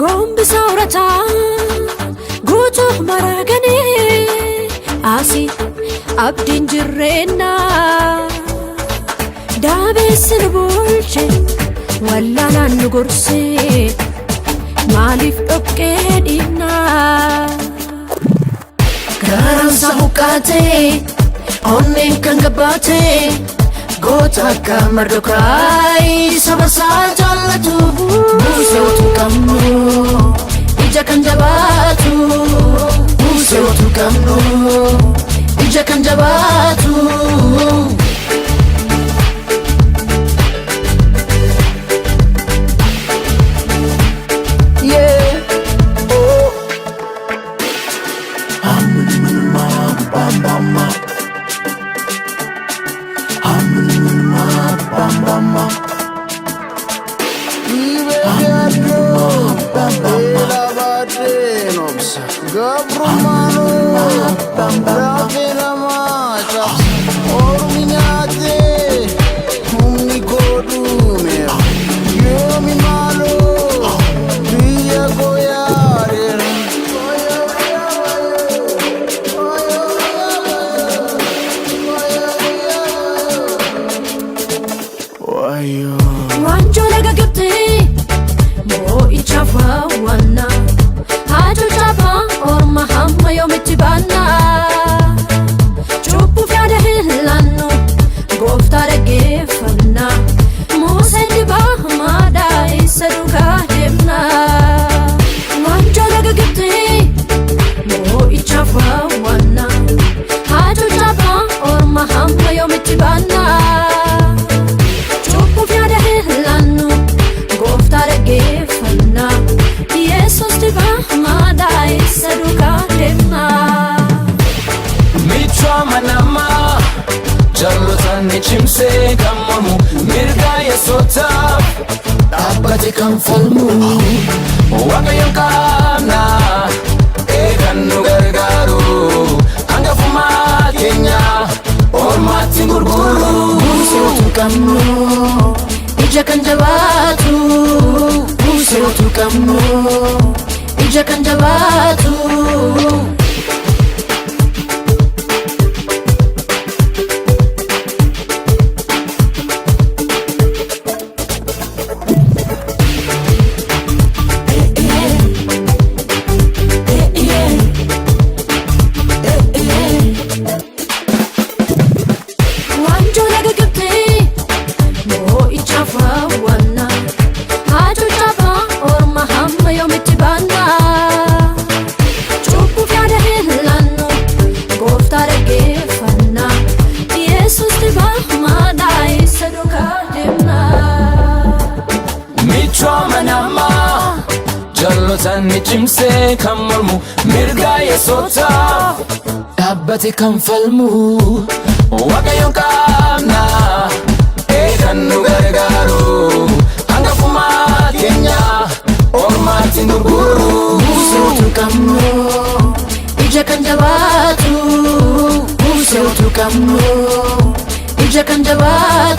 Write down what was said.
Gombi saurata guutu maragane asi abdin jirrena dabesin bulche wallana nugurse malif dokkedina garam sahukate onnen kangabate gota kamardokai sabasa jallatu museutu kamno ija kanjabatu museutu kamno ija kanjabatu Wanjo laga gabte mo ichafa wana hajo chapa orma hamma yomitti banna chuppu fiade hillanno goftare gefanna musendi bahmada isaduka demna wanjo laga gabte mo ichafa wana hajo chapa orma hamma yomitti banna Chimse kamamu mirga yesota abate kan falmu waga yankana eganu gargaru anga fuma kenya ormati gurguru musetu kamno ija kanjabatu musetu kamno ija kanjabatu Jallotan chimse kamormu mirga yesota abate kan falmu waga yonkana eganu gargaru anga fuma kenya ormati gurguru musetu kamno ija kanjabatu musetu kamno ija kanjabatu